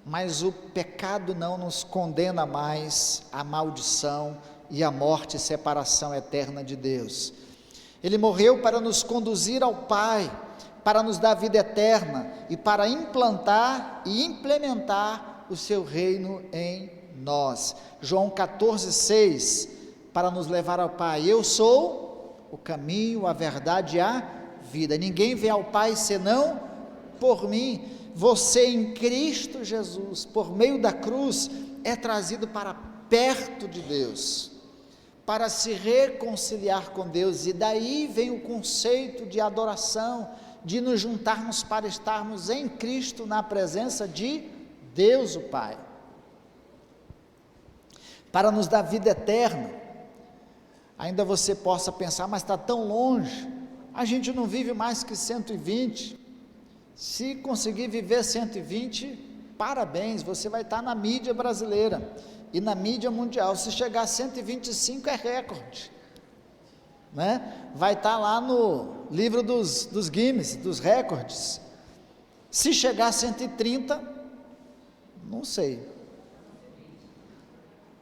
mas o pecado não nos condena mais à maldição e à morte e separação eterna de Deus. Ele morreu para nos conduzir ao Pai, para nos dar vida eterna e para implantar e implementar o seu reino em nós. João 14,6, para nos levar ao Pai. Eu sou o caminho, a verdade e a vida. Ninguém vê ao Pai senão por mim. Você em Cristo Jesus, por meio da cruz, é trazido para perto de Deus, para se reconciliar com Deus, e daí vem o conceito de adoração, de nos juntarmos para estarmos em Cristo, na presença de Deus o Pai, para nos dar vida eterna. Ainda você possa pensar, mas está tão longe, a gente não vive mais que 120, se conseguir viver 120, parabéns, você vai estar na mídia brasileira, e na mídia mundial. Se chegar a 125 é recorde, né? Vai estar lá no livro dos Guinness, dos recordes. Se chegar a 130, não sei,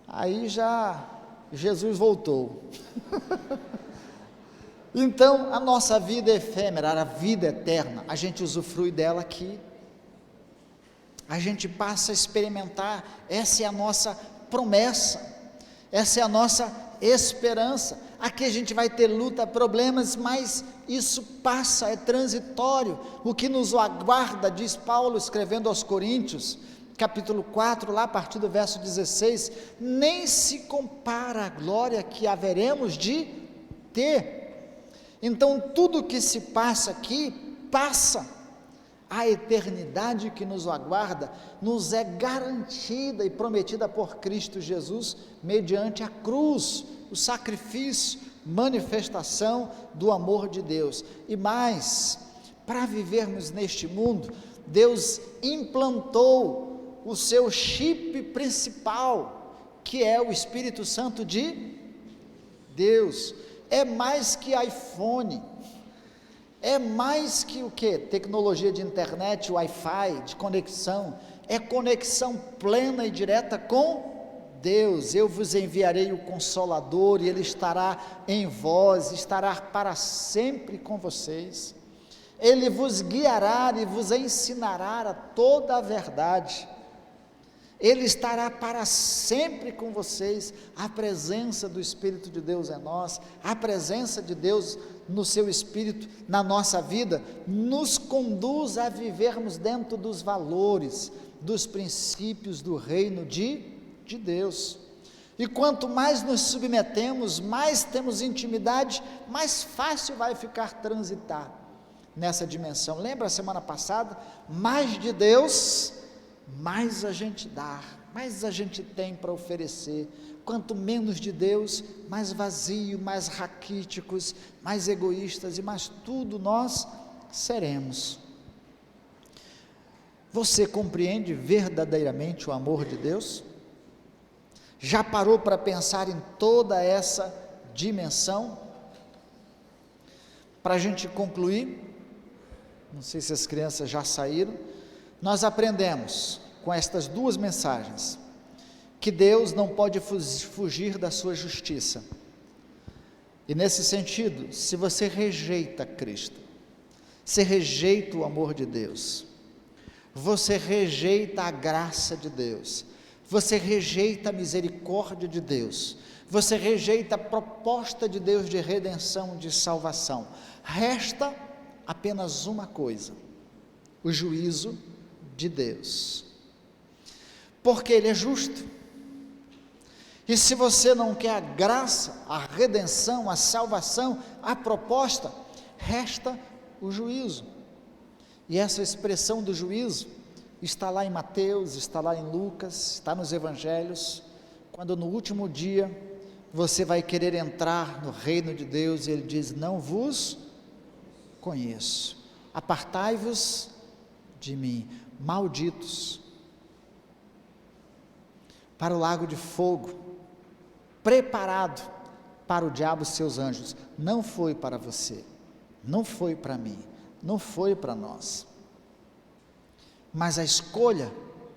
aí já Jesus voltou. Então a nossa vida é efêmera, a vida eterna, a gente usufrui dela aqui, a gente passa a experimentar, essa é a nossa promessa, essa é a nossa esperança. Aqui a gente vai ter luta, problemas, mas isso passa, é transitório. O que nos aguarda, diz Paulo escrevendo aos Coríntios, capítulo 4, lá a partir do verso 16, nem se compara à glória que haveremos de ter. Então tudo que se passa aqui, passa. A eternidade que nos aguarda, nos é garantida e prometida por Cristo Jesus, mediante a cruz, o sacrifício, manifestação do amor de Deus. E mais, para vivermos neste mundo, Deus implantou o seu chip principal, que é o Espírito Santo de Deus. É mais que iPhone, é mais que o que? Tecnologia de internet, Wi-Fi, de conexão, é conexão plena e direta com Deus. Eu vos enviarei o Consolador, e Ele estará em vós, estará para sempre com vocês. Ele vos guiará e vos ensinará a toda a verdade. Ele estará para sempre com vocês. A presença do Espírito de Deus em nós, a presença de Deus no seu Espírito, na nossa vida, nos conduz a vivermos dentro dos valores, dos princípios do reino de Deus. E quanto mais nos submetemos, mais temos intimidade, mais fácil vai ficar transitar nessa dimensão. Lembra a semana passada? Mais de Deus, mais a gente dá, mais a gente tem para oferecer. Quanto menos de Deus, mais vazio, mais raquíticos, mais egoístas, e mais tudo nós seremos. Você compreende verdadeiramente o amor de Deus? Já parou para pensar em toda essa dimensão? Para a gente concluir, não sei se as crianças já saíram, nós aprendemos com estas duas mensagens, que Deus não pode fugir da sua justiça, e nesse sentido, se você rejeita Cristo, você rejeita o amor de Deus, você rejeita a graça de Deus, você rejeita a misericórdia de Deus, você rejeita a proposta de Deus de redenção, de salvação, resta apenas uma coisa: o juízo de Deus, porque Ele é justo. E se você não quer a graça, a redenção, a salvação, a proposta, resta o juízo. E essa expressão do juízo está lá em Mateus, está lá em Lucas, está nos Evangelhos, quando no último dia você vai querer entrar no reino de Deus, e Ele diz: não vos conheço, apartai-vos de mim, malditos, para o lago de fogo, preparado para o diabo e seus anjos. Não foi para você, não foi para mim, não foi para nós, mas a escolha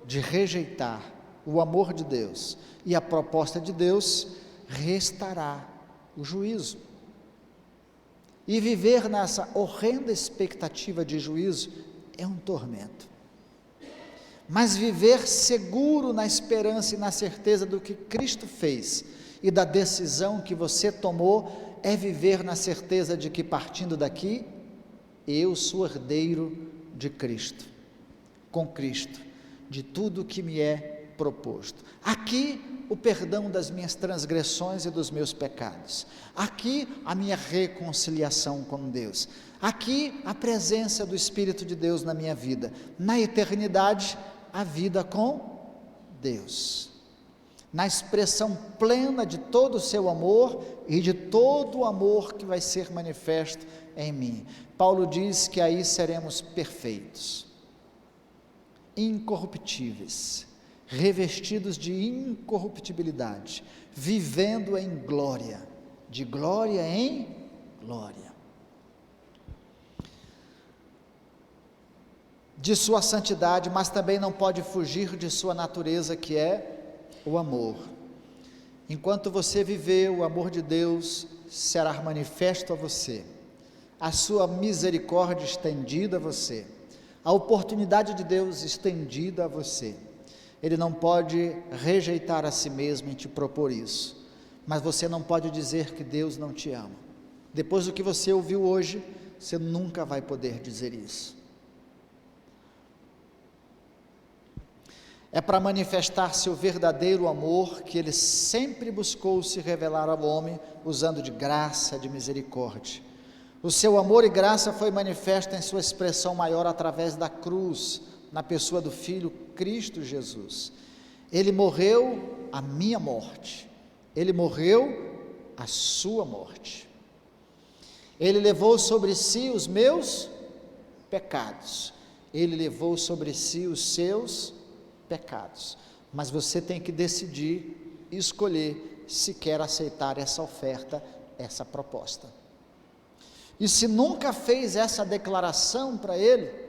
de rejeitar o amor de Deus e a proposta de Deus restará o juízo. E viver nessa horrenda expectativa de juízo é um tormento. Mas viver seguro na esperança e na certeza do que Cristo fez e da decisão que você tomou, é viver na certeza de que, partindo daqui, eu sou herdeiro de Cristo, com Cristo, de tudo que me é proposto. Aqui, o perdão das minhas transgressões e dos meus pecados. Aqui, a minha reconciliação com Deus. Aqui, a presença do Espírito de Deus na minha vida. Na eternidade, a vida com Deus. Na expressão plena de todo o seu amor e de todo o amor que vai ser manifesto em mim. Paulo diz que aí seremos perfeitos, incorruptíveis, revestidos de incorruptibilidade, vivendo em glória, de glória em glória. De sua santidade, mas também não pode fugir de sua natureza, que é o amor. Enquanto você viver, o amor de Deus será manifesto a você, a sua misericórdia estendida a você, a oportunidade de Deus estendida a você. Ele não pode rejeitar a si mesmo e te propor isso, mas você não pode dizer que Deus não te ama. Depois do que você ouviu hoje, você nunca vai poder dizer isso. É para manifestar seu verdadeiro amor que Ele sempre buscou se revelar ao homem, usando de graça, de misericórdia. O seu amor e graça foi manifesto em sua expressão maior através da cruz, na pessoa do Filho Cristo Jesus. Ele morreu a minha morte, Ele morreu a sua morte, Ele levou sobre si os meus pecados, Ele levou sobre si os seus pecados, mas você tem que decidir, escolher, se quer aceitar essa oferta, essa proposta. E se nunca fez essa declaração para Ele,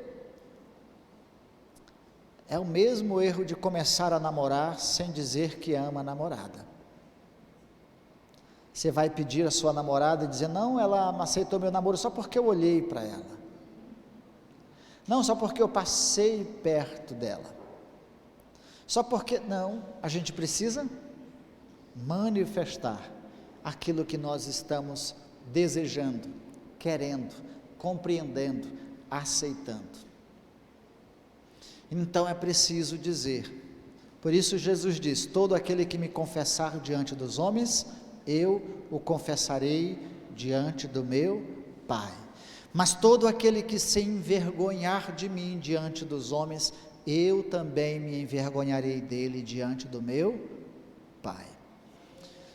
é o mesmo erro de começar a namorar sem dizer que ama a namorada. Você vai pedir a sua namorada e dizer: não, ela aceitou meu namoro só porque eu olhei para ela, não, só porque eu passei perto dela, só porque, não, a gente precisa manifestar aquilo que nós estamos desejando, querendo, compreendendo, aceitando. Então é preciso dizer, por isso Jesus diz: todo aquele que me confessar diante dos homens, eu o confessarei diante do meu Pai, mas todo aquele que se envergonhar de mim diante dos homens, eu também me envergonharei dele diante do meu Pai.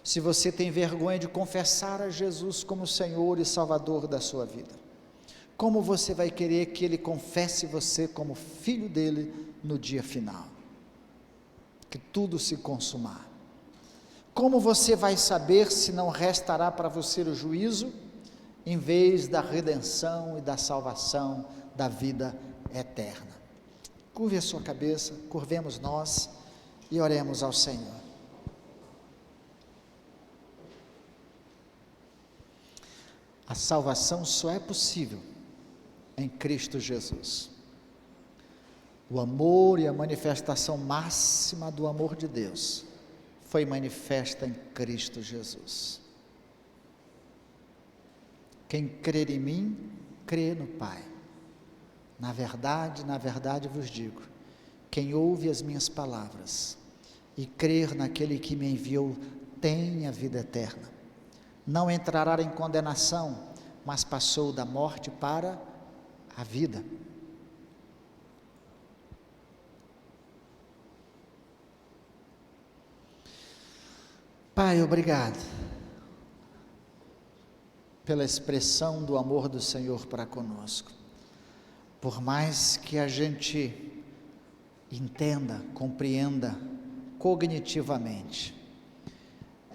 Se você tem vergonha de confessar a Jesus como Senhor e Salvador da sua vida, como você vai querer que Ele confesse você como filho dele no dia final, que tudo se consumar? Como você vai saber se não restará para você o juízo, em vez da redenção e da salvação da vida eterna? Curve a sua cabeça, curvemos nós e oremos ao Senhor. A salvação só é possível em Cristo Jesus. O amor e a manifestação máxima do amor de Deus foi manifesta em Cristo Jesus. Quem crer em mim, crê no Pai. Na verdade vos digo, quem ouve as minhas palavras e crer naquele que me enviou, tem a vida eterna. Não entrará em condenação, mas passou da morte para a vida. Pai, obrigado pela expressão do amor do Senhor para conosco. Por mais que a gente entenda, compreenda cognitivamente,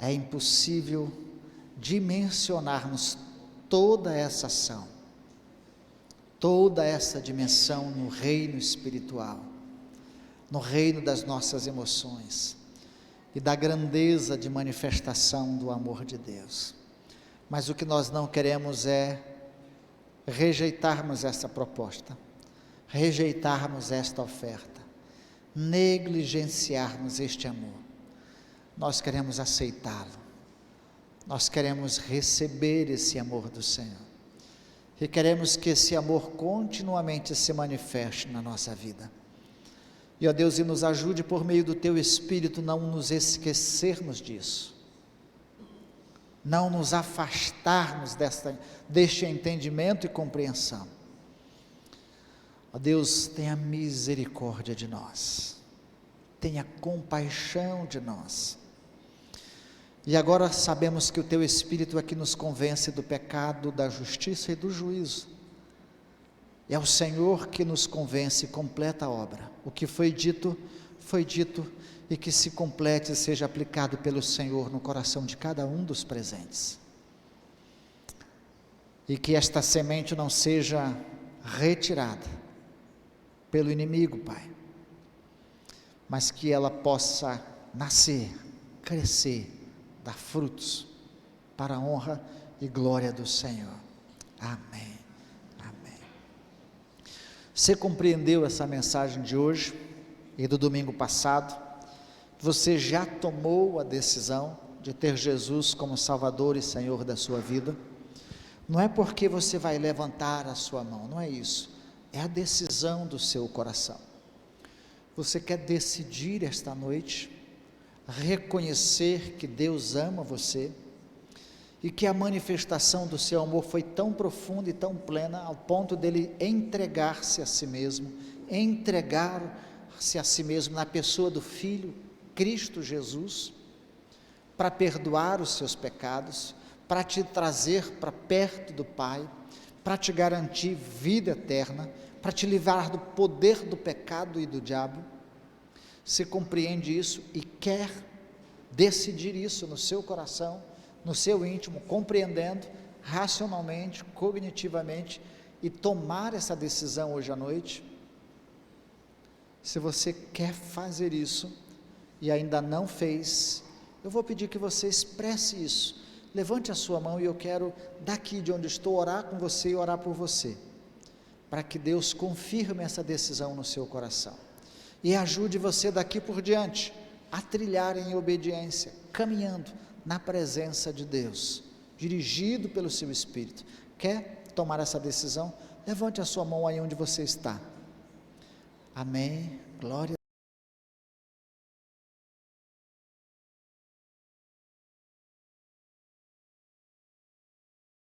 é impossível dimensionarmos toda essa ação, toda essa dimensão no reino espiritual, no reino das nossas emoções e da grandeza de manifestação do amor de Deus. Mas o que nós não queremos é rejeitarmos essa proposta, rejeitarmos esta oferta, negligenciarmos este amor. Nós queremos aceitá-lo, nós queremos receber esse amor do Senhor, e queremos que esse amor continuamente se manifeste na nossa vida. E ó Deus, e nos ajude por meio do Teu Espírito não nos esquecermos disso, não nos afastarmos deste entendimento e compreensão. Ó Deus, tenha misericórdia de nós, tenha compaixão de nós. E agora sabemos que o Teu Espírito é que nos convence do pecado, da justiça e do juízo. É o Senhor que nos convence e completa a obra. O que foi dito, e que se complete e seja aplicado pelo Senhor no coração de cada um dos presentes. E que esta semente não seja retirada pelo inimigo, Pai, mas que ela possa nascer, crescer, dar frutos para a honra e glória do Senhor. Amém. Amém. Você compreendeu essa mensagem de hoje e do domingo passado? Você já tomou a decisão de ter Jesus como Salvador e Senhor da sua vida? Não é porque você vai levantar a sua mão, não é isso, é a decisão do seu coração. Você quer decidir esta noite, reconhecer que Deus ama você, e que a manifestação do seu amor foi tão profunda e tão plena, ao ponto dele entregar-se a si mesmo, entregar-se a si mesmo na pessoa do Filho, Cristo Jesus, para perdoar os seus pecados, para te trazer para perto do Pai, para te garantir vida eterna, para te livrar do poder do pecado e do diabo. Você compreende isso e quer decidir isso no seu coração, no seu íntimo, compreendendo racionalmente, cognitivamente, e tomar essa decisão hoje à noite? Se você quer fazer isso e ainda não fez, eu vou pedir que você expresse isso. Levante a sua mão e eu quero, daqui de onde estou, orar com você e orar por você, para que Deus confirme essa decisão no seu coração e ajude você daqui por diante a trilhar em obediência, caminhando na presença de Deus, dirigido pelo seu Espírito. Quer tomar essa decisão? Levante a sua mão aí onde você está. Amém, glória